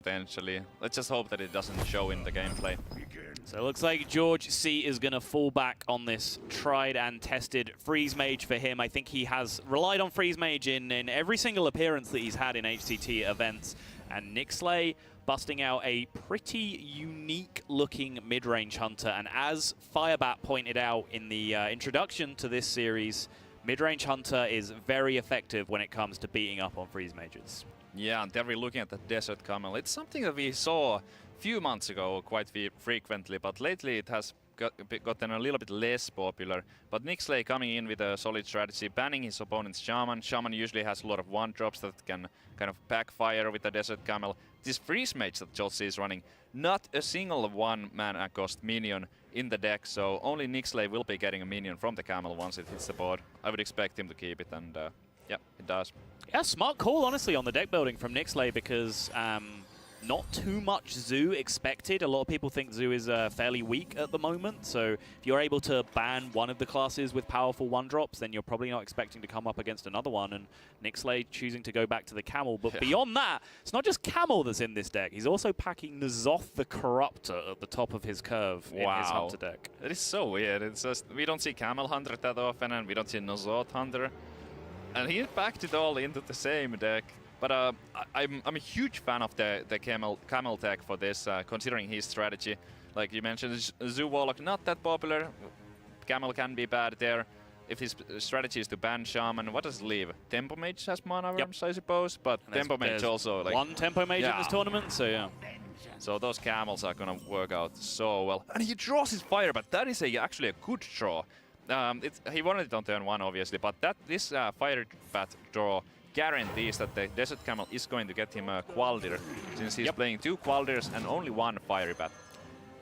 potentially. Let's just hope that it doesn't show in the gameplay. So it looks like GeorgeC is going to fall back on this tried and tested Freeze Mage for him. I think he has relied on Freeze Mage in every single appearance that he's had in HCT events. And Nicslay busting out a pretty unique-looking mid-range hunter. And as Firebat pointed out in the introduction to this series, mid-range hunter is very effective when it comes to beating up on Freeze Mages. Yeah, and Terry looking at the Desert Camel, it's something that we saw a few months ago quite frequently, but lately it has gotten a little bit less popular. But Nicslay coming in with a solid strategy, banning his opponent's Shaman. Shaman usually has a lot of one-drops that can kind of backfire with the Desert Camel. This Freeze Mage that GeorgeC is running, not a single one-mana cost minion in the deck, so only Nicslay will be getting a minion from the Camel once it hits the board. I would expect him to keep it, and yeah, it does. Yeah, smart call, honestly, on the deck building from Nicslay, because not too much Zoo expected. A lot of people think Zoo is fairly weak at the moment, so if you're able to ban one of the classes with powerful one-drops, then you're probably not expecting to come up against another one, and Nicslay choosing to go back to the Camel. But beyond that, it's not just Camel that's in this deck. He's also packing N'Zoth the Corruptor at the top of his curve in his Hunter deck. It is so weird. It's just, we don't see Camel Hunter that often, and we don't see N'Zoth Hunter. And he packed it all into the same deck. But I'm a huge fan of the Camel tech for this, considering his strategy. Like you mentioned, Zoo Warlock not that popular. Camel can be bad there. If his strategy is to ban Shaman, what does it leave? Tempo Mage has mana ramps, I suppose, but Tempo Mage also like one Tempo Mage in this tournament, so yeah. So those Camels are gonna work out so well. And he draws his fire, but that is actually a good draw. He wanted it on turn 1, obviously, but this Fire Bat draw guarantees that the Desert Camel is going to get him a Qualdir, since he's playing 2 Qualdirs and only 1 Fiery Bat.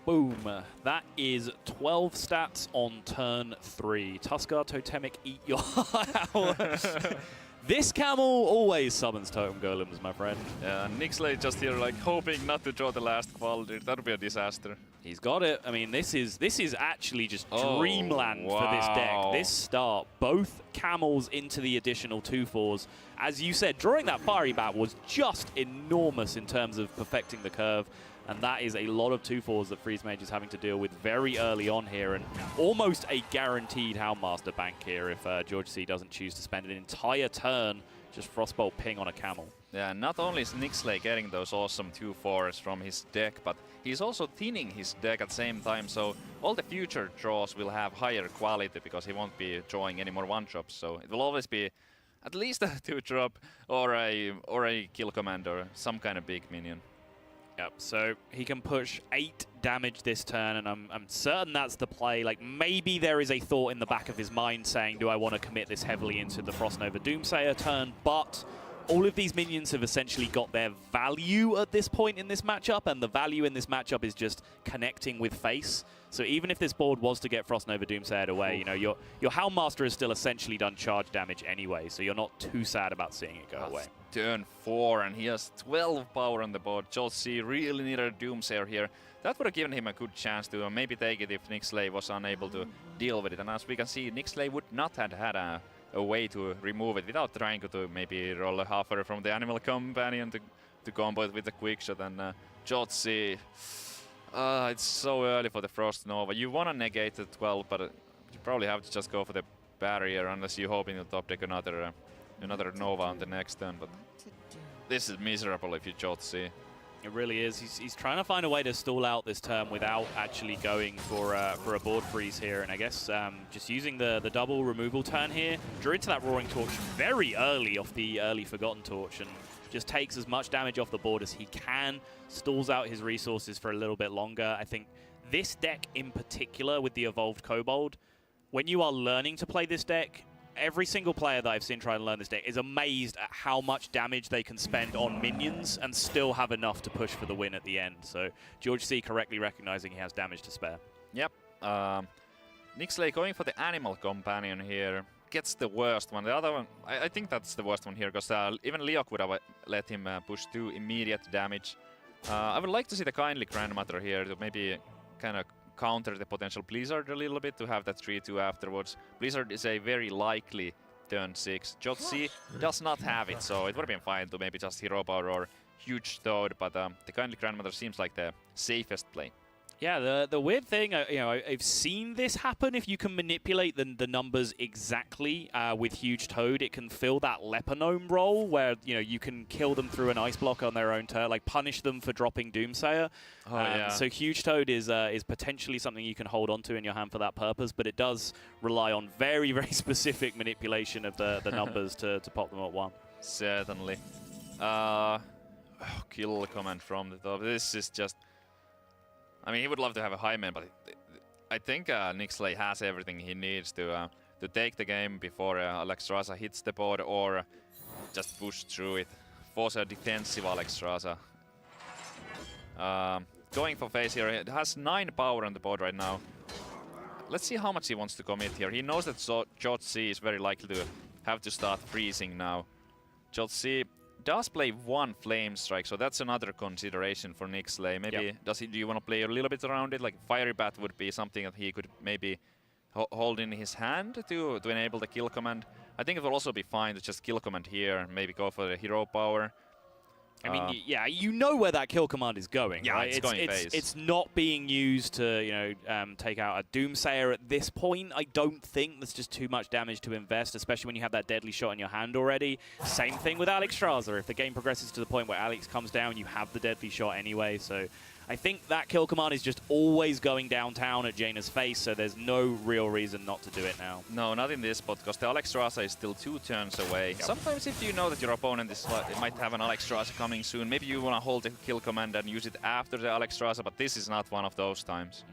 Boom. That is 12 stats on turn 3. Tuskar Totemic, eat your heart. This Camel always summons Totem Golems, my friend. Yeah, Nicslay just here like hoping not to draw the last Qualdir. That would be a disaster. He's got it. I mean, this is actually just dreamland for this deck. This start, both Camels into the additional 2/4s. As you said, drawing that Fiery Bat was just enormous in terms of perfecting the curve. And that is a lot of 2/4s that Freeze Mage is having to deal with very early on here, and almost a guaranteed Houndmaster bank here if GeorgeC doesn't choose to spend an entire turn just Frostbolt ping on a Camel. Yeah, not only is Nicslay getting those awesome 2/4s from his deck, but he's also thinning his deck at the same time, so all the future draws will have higher quality because he won't be drawing any more 1-drops, so it will always be at least a 2-drop or a kill command or some kind of big minion. Yep, so he can push 8 damage this turn, and I'm certain that's the play. Like, maybe there is a thought in the back of his mind saying, do I want to commit this heavily into the Frostnova Doomsayer turn? But all of these minions have essentially got their value at this point in this matchup, and the value in this matchup is just connecting with face. So even if this board was to get Frostnova Doomsayered away, you know, your Houndmaster has still essentially done charge damage anyway, so you're not too sad about seeing it go away. Turn 4, and he has 12 power on the board. GeorgeC really needed a Doomsayer here. That would have given him a good chance to maybe take it if Nicslay was unable to deal with it. And as we can see, Nicslay would not have had a way to remove it without trying to maybe roll a halfer from the Animal Companion to combo it with a quick shot. And GeorgeC, it's so early for the Frost Nova. You want to negate the 12, but you probably have to just go for the barrier unless you hope in the top deck another Nova on the next turn. But this is miserable if you GeorgeC. It really is. He's trying to find a way to stall out this turn without actually going for a board freeze here. And I guess just using the double removal turn here, drew into that Roaring Torch very early off the early Forgotten Torch, and just takes as much damage off the board as he can, stalls out his resources for a little bit longer. I think this deck in particular with the Evolved Kobold, when you are learning to play this deck, every single player that I've seen try and learn this deck is amazed at how much damage they can spend on minions and still have enough to push for the win at the end. So GeorgeC correctly recognizing he has damage to spare. Yep. Nicslay going for the Animal Companion here. Gets the worst one. The other one, I think that's the worst one here, because even Leok would have let him push 2 immediate damage. I would like to see the Kindly Grandmother here to maybe kind of counter the potential Blizzard a little bit, to have that 3-2 afterwards. Blizzard is a very likely turn 6. GeorgeC does not have it, so it would have been fine to maybe just Hero Power or huge Toad, but the Kindly Grandmother seems like the safest play. Yeah, the weird thing, you know, I've seen this happen. If you can manipulate the numbers exactly with Huge Toad, it can fill that Leper Gnome role where, you know, you can kill them through an Ice Block on their own turn, like punish them for dropping Doomsayer. Oh, yeah. So Huge Toad is potentially something you can hold onto in your hand for that purpose, but it does rely on very, very specific manipulation of the numbers to pop them at 1. Certainly. Kill command from the top. This is just... I mean, he would love to have a high man, but I think Nicslay has everything he needs to take the game before Alexstrasza hits the board, or just push through it. Force a defensive Alexstrasza. Going for face here. It has 9 power on the board right now. Let's see how much he wants to commit here. He knows that GeorgeC is very likely to have to start freezing now. GeorgeC does play 1 Flame Strike, so that's another consideration for Nicslay. Maybe do you want to play a little bit around it? Like Fiery Bat would be something that he could maybe hold in his hand to enable the kill command. I think it will also be fine to just kill command here and maybe go for the hero power. I mean, yeah, you know where that kill command is going, yeah, right? it's going phase. It's not being used to, you know, take out a Doomsayer at this point. I don't think there's just too much damage to invest, especially when you have that deadly shot in your hand already. Same thing with Alexstrasza. If the game progresses to the point where Alex comes down, you have the deadly shot anyway. So I think that kill command is just always going downtown at Jaina's face, so there's no real reason not to do it now. No, not in this spot, because the Alexstrasza is still 2 turns away. Yep. Sometimes if you know that your opponent is might have an Alexstrasza coming soon, maybe you want to hold the kill command and use it after the Alexstrasza, but this is not one of those times.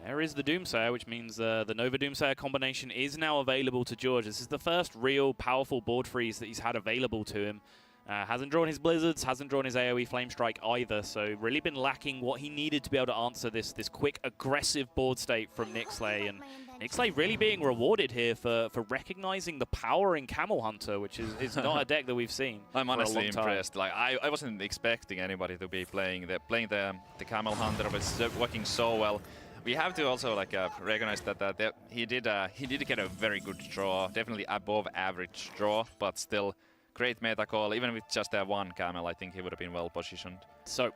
There is the Doomsayer, which means the Nova Doomsayer combination is now available to George. This is the first real powerful board freeze that he's had available to him. Hasn't drawn his Blizzards, hasn't drawn his AoE Flame Strike either, so really been lacking what he needed to be able to answer this quick, aggressive board state from Nicslay. And Nicslay really being rewarded here for recognizing the power in Camel Hunter, which is not a deck that we've seen. I'm honestly impressed. Like I wasn't expecting anybody to be playing the Camel Hunter, but it's working so well. We have to also like recognize that he did get a very good draw, definitely above average draw, but still. Great meta call. Even with just 1 Camel, I think he would have been well positioned. So,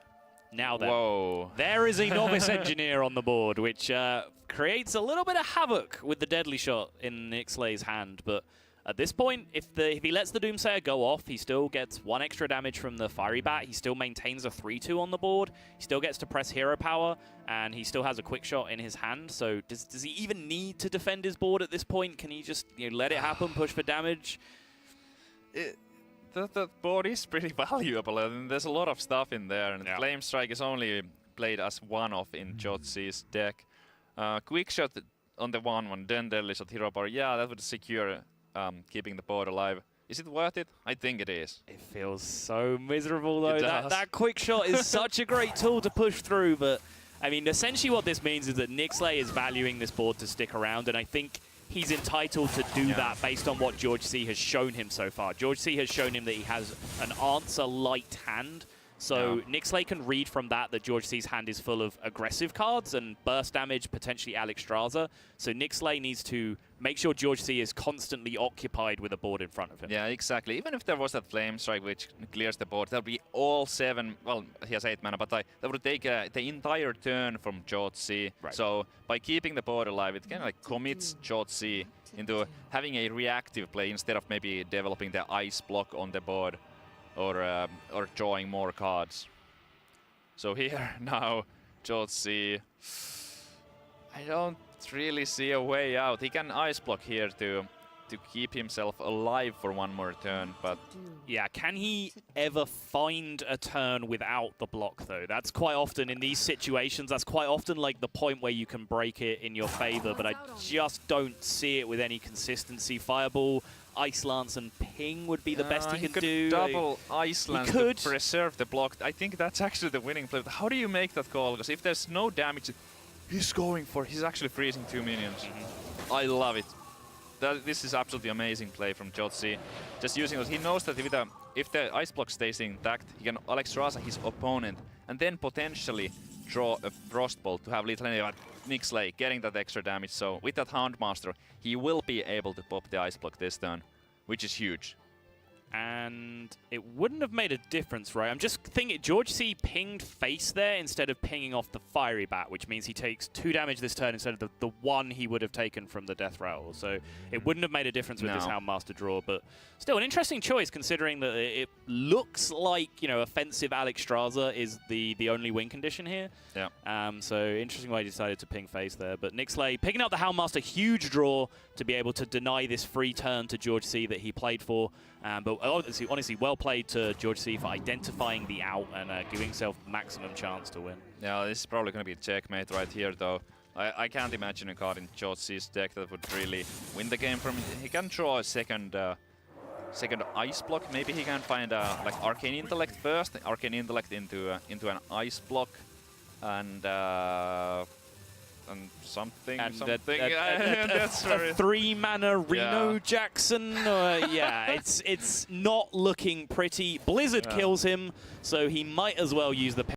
now then, whoa. There is a Novice Engineer on the board, which creates a little bit of havoc with the deadly shot in Nixlay's hand. But at this point, if he lets the Doomsayer go off, he still gets 1 extra damage from the Fiery Bat. He still maintains a 3-2 on the board. He still gets to press hero power, and he still has a quick shot in his hand. So does he even need to defend his board at this point? Can he just let it happen, push for damage? The board is pretty valuable, and there's a lot of stuff in there. And Flame Strike is only played as one-off in GeorgeC's deck. Quick shot on the 1-1, then deadly shot, hero power. Yeah, that would secure keeping the board alive. Is it worth it? I think it is. It feels so miserable, though. It that quick shot is such a great tool to push through, but I mean, essentially what this means is that Nicslay is valuing this board to stick around, and I think he's entitled to do that based on what GeorgeC has shown him so far. GeorgeC has shown him that he has an answer-light hand, so Nicslay can read from that GeorgeC's hand is full of aggressive cards and burst damage, potentially Alexstrasza. So Nicslay needs to make sure GeorgeC is constantly occupied with a board in front of him. Yeah, exactly. Even if there was that Flame Strike which clears the board, that would be all 7, well, he has 8 mana, but that would take the entire turn from GeorgeC. Right. So by keeping the board alive, it kind of like commits GeorgeC into having a reactive play instead of maybe developing the ice block on the board. Or drawing more cards. So here now, GeorgeC, I don't really see a way out. He can ice block here to keep himself alive for 1 more turn, but yeah, can he ever find a turn without the block though? That's quite often in these situations, that's quite often like the point where you can break it in your favor, but I just don't see it with any consistency. Fireball, Ice Lance and Ping would be the best he could do. Double Ice Lance to preserve the block. I think that's actually the winning play. How do you make that call? Because if there's no damage, he's actually freezing 2 minions. I love it. This is absolutely amazing play from GeorgeC. Just using those, he knows that if the ice block stays intact, he can Alexstrasza his opponent and then potentially draw a Frostbolt to have little Nicslay getting that extra damage. So with that Houndmaster, he will be able to pop the ice block this turn, which is huge. And it wouldn't have made a difference, right? I'm just thinking GeorgeC pinged face there instead of pinging off the fiery bat, which means he takes 2 damage this turn instead of the 1 he would have taken from the death rattle. So it wouldn't have made a difference with this Houndmaster draw, but still an interesting choice considering that it looks like, you know, offensive Alexstrasza is the only win condition here. Yeah. So interesting way he decided to ping face there. But Nicslay picking up the Houndmaster, huge draw to be able to deny this free turn to GeorgeC that he played for. But honestly, well played to GeorgeC for identifying the out and giving himself maximum chance to win. Yeah, this is probably going to be a checkmate right here, though. I can't imagine a card in GeorgeC's deck that would really win the game from him. He can draw a second ice block. Maybe he can find like Arcane Intellect first, Arcane Intellect into an ice block, and something. That's very... a 3-mana Reno Jackson. Yeah, it's not looking pretty. Blizzard kills him, so he might as well use the